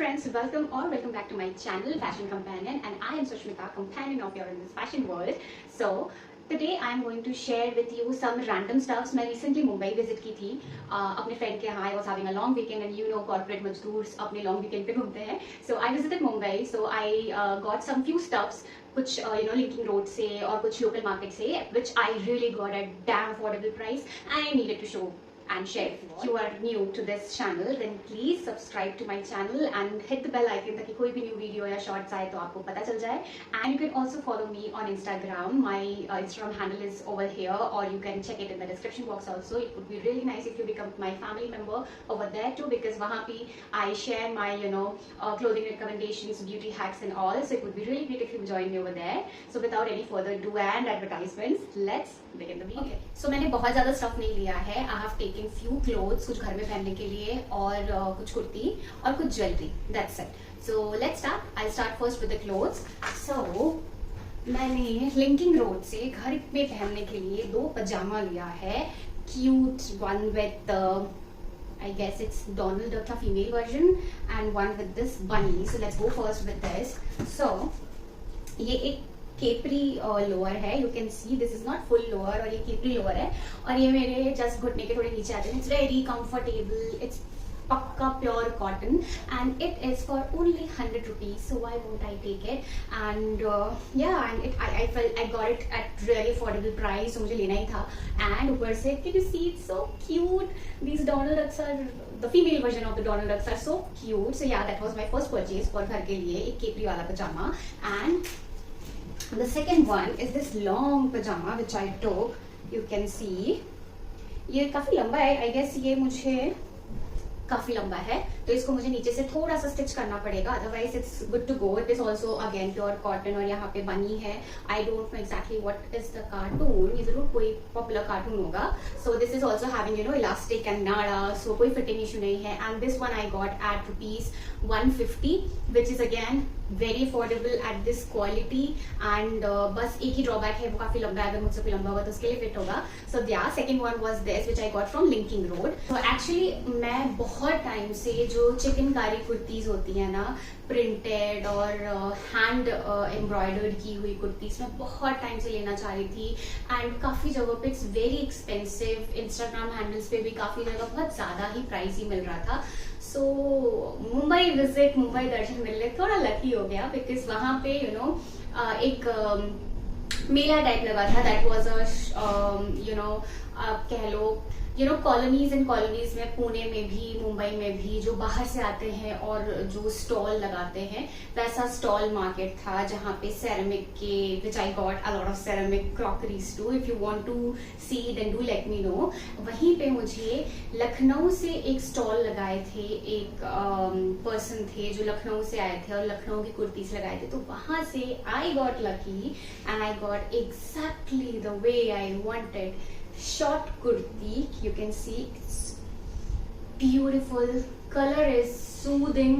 friends, welcome back to my channel Fashion Companion, and I am Sushmita, companion of yours in this fashion world. So today I am going to share with you some random stuffs. मैं recently Mumbai visit की थी अपने friend के यहाँ. I was having a long weekend and you know corporate मजदूर अपने long weekend पे घूमते हैं. So I visited Mumbai, so I got some few stuffs. कुछ Linking Road से और कुछ local market से, which I really got at damn affordable price and I needed to show and share. If you are new to this channel, then please subscribe to my channel and hit the bell icon ताकि कोई भी new video या shorts आए तो आपको पता चल जाए. And you can also follow me on Instagram. My Instagram handle is over here, or you can check it in the description box also. It would be really nice if you become my family member over there too, because वहाँ पे I share my clothing recommendations, beauty hacks and all. So it would be really great if you join me over there. So without any further ado and advertisements, let's begin the video. Okay. So मैंने बहुत ज़्यादा stuff नहीं लिया है. I have taken few clothes, कुछ घर में पहनने के लिए और कुछ कुर्ती और कुछ jewellery. That's it. So let's start. I'll start first with the clothes. So मैंने लिंकिंग रोड से घर में पहनने के लिए 2 पजामा लिया है. Cute one with I guess it's Donald Duck का female version and one with this bunny. So let's go first with this. So ये एक केपरी लोअर है. You can see this is not full lower, और ये capri lower है और ये मेरे जस्ट घुटने के थोड़े नीचे आते हैं. It's very comfortable. इट्स पक्का pure cotton and it is for only 100 rupees. So why won't I take it and I got it at really affordable price. मुझे लेना ही था. एंड ऊपर से can you see it's so cute. These Donald ducks are the female version of the Donald Ducks are so cute. So yeah, that was my first purchase for घर के लिए एक केपरी वाला पजामा. And the second one is this long pajama which I took. You can see ये काफी लंबा है. I guess ये मुझे काफी लंबा है तो इसको मुझे नीचे से थोड़ा सा स्टिच करना पड़ेगा. Otherwise it's good to go. It is also again pure cotton और यहाँ पे बनी है. I don't know exactly what is the cartoon. ये जरूर कोई पॉपुलर कार्टून होगा. So this is also having elastic and नाड़ा. सो कोई फिटिंग इशू नहीं है. And this one I got at ₹150 which is again very affordable at this quality. And बस एक ही ड्रॉबैक है, वो काफी लंबा है. अगर मुझसे कोई लंबा होगा तो उसके लिए फिट होगा. सो या second one was this which I got from linking road. तो एक्चुअली मैं बहुत टाइम से जो चिकनकारी कुर्तीज होती है ना, प्रिंटेड और हैंड एम्ब्रॉयडर्ड की हुई कुर्तीज, मैं बहुत टाइम से लेना चाह रही थी. एंड काफी जगहों पे it's very expensive. Instagram handles पे भी काफी जगह बहुत ज्यादा ही प्राइसी मिल रहा था. सो मुंबई विजिट, मुंबई दर्शन मिलने थोड़ा लकी हो गया, बिकॉज वहां पे एक मेला टाइप लगा था. दैट वाज कह लो कॉलोनीज एंड कॉलोनीज में, पुणे में भी, मुंबई में भी, जो बाहर से आते हैं और जो स्टॉल लगाते हैं, वैसा स्टॉल मार्केट था जहाँ पे सेरेमिक के, which I got a lot of ceramic crockeries too. If you want to see then do let me know. वहीं पे मुझे लखनऊ से एक स्टॉल लगाए थे. एक पर्सन थे जो लखनऊ से आए थे और लखनऊ की कुर्तीज लगाए थे. तो वहां से I got lucky and I got exactly the way I wanted. Short kurti, you can see it's beautiful, color is soothing,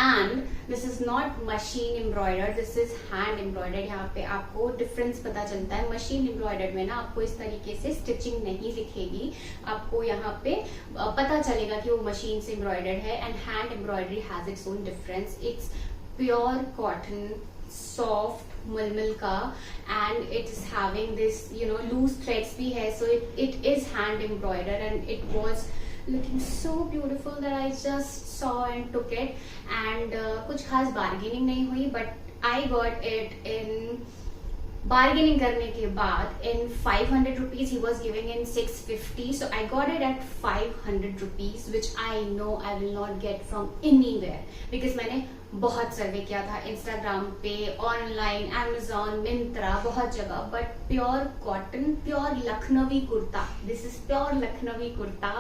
and this is not machine embroidered, this is hand embroidered. यहाँ पे आपको difference पता चलता है. Machine embroidered में ना आपको इस तरीके से स्टिचिंग नहीं दिखेगी. आपको यहाँ पे पता चलेगा कि वो मशीन से एम्ब्रॉयडर्ड है. And hand embroidery has its own difference. It's pure cotton, soft मलमल का, and it is having this loose threads भी है. So it is hand embroidered and it was looking so beautiful that I just saw and took it. And कुछ खास bargaining नहीं हुई, but I got it in bargaining करने के बाद in 500 rupees. He was giving in 650, so I got it at 500 rupees, which I know I will not get from anywhere, because मैंने बहुत सर्वे किया था इंस्टाग्राम पे, ऑनलाइन, अमेजोन, मिंत्रा, बहुत जगह. But pure cotton, pure Lucknowi kurta. This is pure Lucknowi kurta,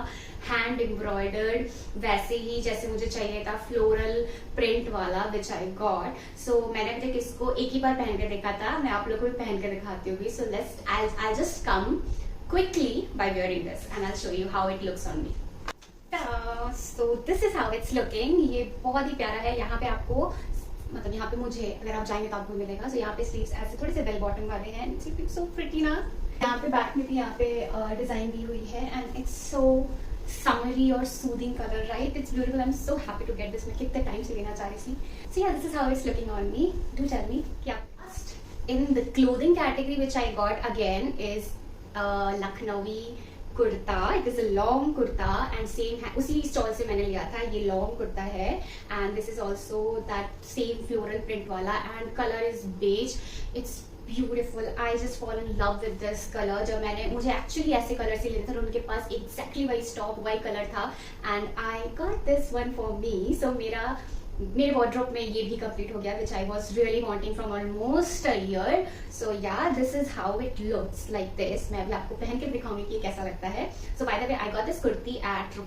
hand embroidered, वैसे ही जैसे मुझे चाहिए था, फ्लोरल प्रिंट वाला, विच आई गॉट. सो मैंने अभी तक इसको एक ही बार पहन के देखा था. मैं आप लोगों को भी पहन के दिखाती हूँ. So let's I just come quickly by wearing this and I show you how it looks on me. So this is how it's looking. ये बहुत ही प्यारा है. यहाँ पे आपको, मतलब यहाँ पे मुझे, अगर आप जाएंगे तो आपको मिलेगा. So यहाँ पे स्लीव्स ऐसे थोड़े से बेल बॉटम वाले हैं. It's so pretty ना. यहाँ पे बैक में भी यहाँ पे डिजाइन दी हुई है. एंड इट्स सो समरी और soothing colour, right? It's beautiful. I am so happy to get this. मैं कितने टाइम से लेना चाह रही थी. So yeah, this is how it's looking on me. Do tell me क्या. In the clothing category which I got again is Lucknowi kurta. It is a long kurta and same है, उसी स्टॉल से मैंने लिया था. ये लॉन्ग कुर्ता है and this is also that same floral print वाला and colour is beige. It's beautiful. I just fall in love with this colour. जब मुझे एक्चुअली ऐसे कलर से लेना था, उनके पास एग्जैक्टली वही स्टॉक वही कलर था and I got this one for me. So मेरे वार्डरोब में ये भी कंप्लीट हो गया which I was really wanting from almost a year. So yeah, this is how it looks like this. मैं अभी आपको पहन के दिखाऊंगी कि कैसा लगता है. So by the way, I got this kurti at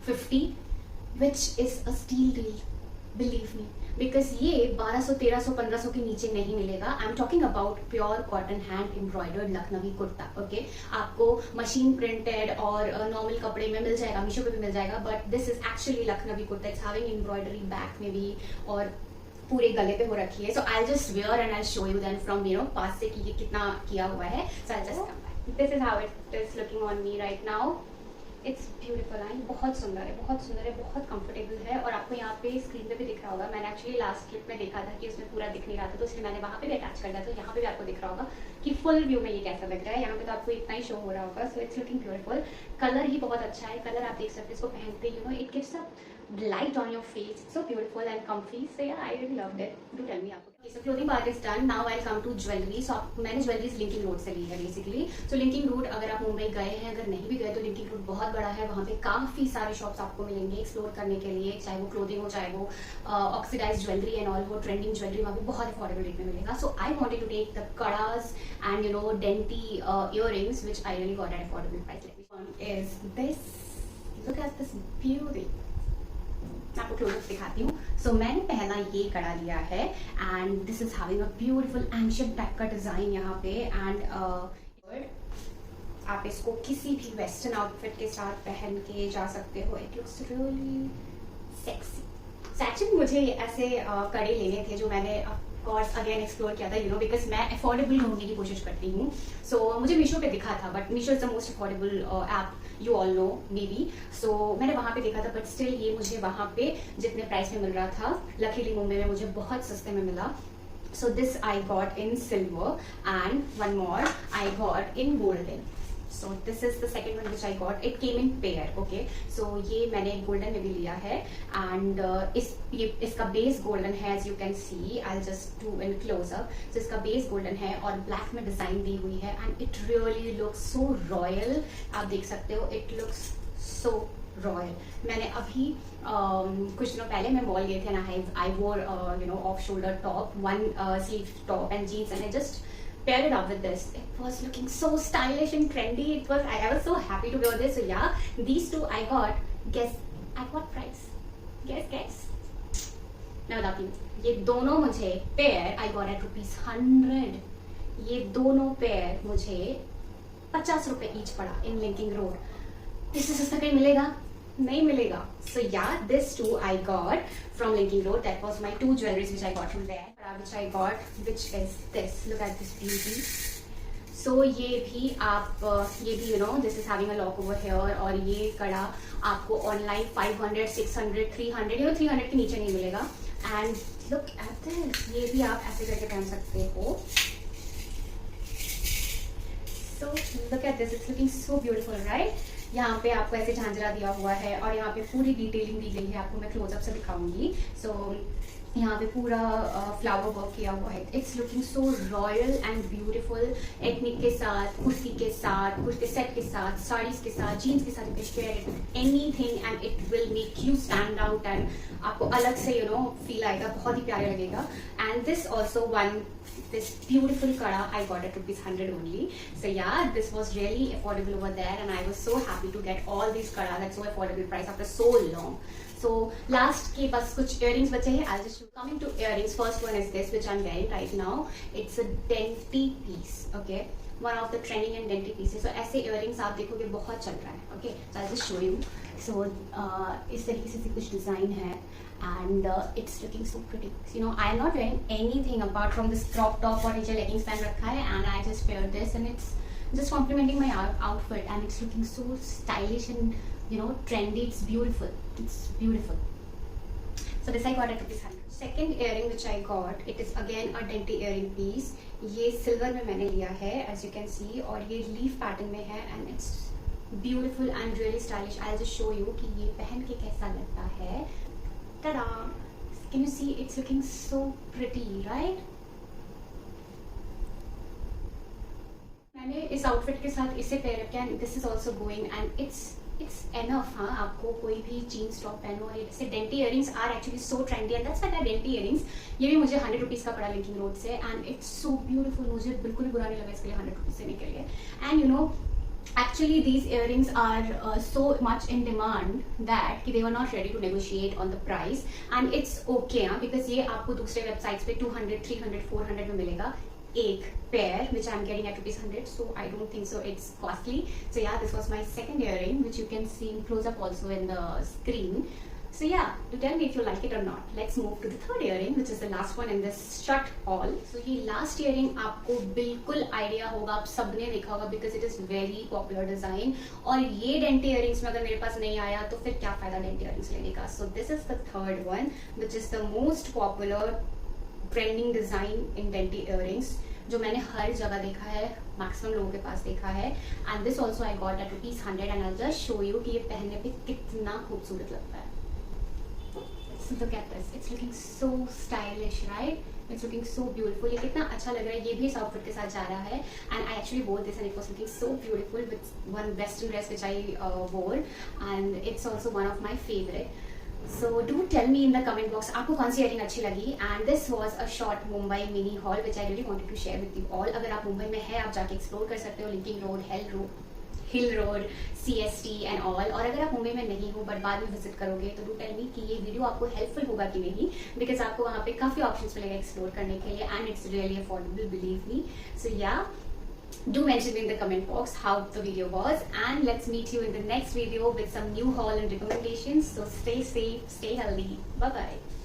₹850 which is a steal deal, believe me, because ये 1200, 1300, 1500 के नीचे नहीं मिलेगा. I am talking about pure cotton hand embroidered Lucknowi kurta. Okay, आपको मशीन प्रिंटेड और नॉर्मल कपड़े में मिल जाएगा, मीशो पे भी मिल जाएगा, but this is actually Lucknowi kurta. It's having embroidery back में भी और पूरे गले पे हो रखी है. So I just wear and I show you then from पास से कि ये कितना किया हुआ है. So I just come back. This is how it is looking on me right now. It's beautiful. आई बहुत सुंदर है, बहुत सुंदर है, बहुत कंफर्टेबल है. और आपको यहाँ पे स्क्रीन पे भी दिख रहा होगा. मैंने एक्चुअली लास्ट क्लिप में देखा था कि उसमें पूरा दिख नहीं रहा था, तो इसलिए मैंने वहाँ पे भी अटैच कर दिया. तो यहाँ पे भी आपको दिख रहा होगा कि फुल व्यू में ये कैसा लग रहा है. यहाँ पे तो आपको इतना ही शो हो रहा होगा. So it's looking beautiful. Colour ही बहुत अच्छा है. कलर आप देख सकते हैं इसको पहनते it gives a light on your face. It's so beautiful and comfy. So yeah, I really loved it. Do tell me आपको. Okay, so clothing part is done. Now I'll come to jewelry. So मैंने jewelleries linking Road से ली है basically. So linking road, अगर आप मुंबई गए हैं, अगर नहीं भी गए तो लिंकिंग रोड बहुत बड़ा है. वहाँ पे काफी सारे शॉप्स आपको मिलेंगे एक्सप्लोर करने के लिए, चाहे वो क्लोथिंग हो, चाहे वो ऑक्सीडाइज ज्वेलरी एंड ऑल, वो ट्रेंडिंग ज्वेलरी वहाँ पे बहुत अफोर्डेबल रेट में मिलेगा. So I wanted to take the कड़ास and dainty earrings which I really got at affordable price. Is this. Look at this beauty. मैं आपको क्लोज दिखाती हूँ. सो मैंने पहला ये कड़ा लिया है and this is having a beautiful ancient type का डिजाइन यहाँ पे एंड आप इसको किसी भी वेस्टर्न आउटफिट के साथ पहन के जा सकते हो. It looks really sexy. Actually मुझे ऐसे कड़े लेने थे जो मैंने कोर्स अगेन एक्सप्लोर किया था बिकॉज मैं अफोर्डेबल ढूंढने की कोशिश करती हूँ. सो मुझे मीशो पे दिखा था, but Meesho is the most affordable app, you all know maybe. So मैंने वहाँ पे देखा था, बट स्टिल ये मुझे वहाँ पे जितने प्राइस में मिल रहा था, लकीली मुंबई में मुझे बहुत सस्ते में मिला. So this I got in silver and one more I got in golden. So this is the second one which I got. It came in pair. Okay. So ये मैंने गोल्डन में भी लिया है and इसका बेस गोल्डन है as you can see. I'll just do in close up. So इसका base golden है और ब्लैक में डिजाइन दी हुई है and it really looks so royal. आप देख सकते हो, it looks so royal. मैंने अभी कुछ दिनों पहले मैं मॉल गए थे ना, I wore off shoulder top, one sleeve top and jeans and I just paired it up with this. It was looking so stylish and trendy. I was so happy to wear this. So yeah, these two I got. Guess at what price? Guess. मैं बताती हूँ. ये दोनों मुझे pair I got at ₹100. ये दोनों pair मुझे 50 रुपए ईच पड़ा इन लिंकिंग रोड. इससे सस्ता कहीं मिलेगा? नहीं मिलेगा. So yeah, this two I got from Linking Road. That was my two jewelries which I got from there. Which I got, which is this. Look at this beauty. So ये भी this is having a lock over here. और ये कड़ा आपको online 500, 600, 300, 300 के नीचे नहीं मिलेगा. And look at this. ये भी आप ऐसे करके पहन सकते हो. So look at this. It's looking so beautiful, right? यहाँ पे आपको ऐसे झांझरा दिया हुआ है और यहाँ पे पूरी डिटेलिंग दी गई है. आपको मैं क्लोजअप से दिखाऊंगी. सो यहाँ पे पूरा फ्लावर वर्क किया हुआ है. It's looking so royal and beautiful. Ethnic के साथ, कुर्ती के साथ, कुर्ते सेट के साथ, साड़ीज के साथ, जीन्स के साथ, anything and it will make you stand out and आपको अलग से फील आएगा. बहुत ही प्यारा लगेगा. And this also this beautiful kada I got at ₹100 only. So yeah, this was really affordable over there and I was so happy to get all these kada at so affordable price after so long. So last के बस कुछ earrings बचे हैं. I'll just coming to earrings. First one is this which I'm wearing right now. It's a dainty piece. Okay, one of the trending and dainty pieces. So ऐसे earrings आप देखोगे बहुत चल रहा है. Okay, so I'll just show you. So इस तरीके से कुछ डिजाइन है and it's looking so pretty. I am not wearing anything apart from this crop top और नीचे leggings पहन रखा है and I just wear this and it's just complimenting my outfit, and it's looking so stylish and trendy. It's beautiful. It's beautiful. So this I got at rupees 100. Second earring which I got, it is again a dainty earring piece. ये silver में मैंने लिया है as you can see, और ये leaf pattern में है and it's beautiful and really stylish. I'll just show you कि ये पहन के कैसा लगता है. Ta-da! Can you see? It's looking so pretty, right? मैंने इस आउटफिट के साथ इसे पेयर किया and this is also going and it's enough. हाँ, आपको कोई भी जीन्स टॉप पहनो. जैसे dainty earrings are actually so trendy and that's why dainty earrings. ये भी मुझे 100 रुपीज़ का पड़ा लिंकिंग रोड से एंड इट्स सो ब्यूटीफुल. मुझे बिल्कुल भी बुरा नहीं लगा इसके लिए 100 रुपीज़ देने के लिए. And actually these earrings are so much in demand that they were not ready to negotiate on the price and it's okay because ये आपको दूसरे वेबसाइट्स पे 200, 300, 400 में मिलेगा एक pair, which I'm getting at rupees 100, so I don't think so it's costly. So yeah, this was my second earring, which you can see in close up also in the screen. So yeah, do tell me if you like it or not. Let's move to the third earring, which is the last one in this shut haul. So ये last earring आपको बिल्कुल idea होगा, आप सबने देखा होगा because it is very popular design. और ये डेंटी earrings में अगर मेरे पास नहीं आया तो फिर क्या फायदा डेंटी earrings लेने का. So this is the third one, which is the most popular trending design in dainty earrings, जो मैंने हर जगह देखा है, मैक्सिमम लोगों के पास देखा है. And this also I got eight rupees 100 and I just show you कि ये पहनने पे कितना खूबसूरत लगता है. So look at this, it's looking so stylish, right? It's looking so beautiful. ये कितना अच्छा लग रहा है. ये भी इस आउटफिट के साथ जा रहा है and I actually wore this and it was looking so beautiful with one western dress which I wore and it's also one of my favorite. So do tell me in the comment box आपको कौन सी earring अच्छी लगी. And this was a short Mumbai mini haul which I really wanted to share with you all. अगर आप मुंबई में है आप जाके एक्सप्लोर कर सकते हो linking road, hill road, CST and all. और अगर आप मुंबई में नहीं हो बट बाद में विजिट करोगे तो डू टेल मी कि ये वीडियो आपको हेल्पफुल होगा कि नहीं, बिकॉज आपको वहाँ पे काफ़ी ऑप्शंस मिलेगा एक्सप्लोर करने के लिए and it's really affordable, believe me. So yeah, do mention in the comment box how the video was and let's meet you in the next video with some new haul and recommendations. So stay safe, stay healthy. Bye bye.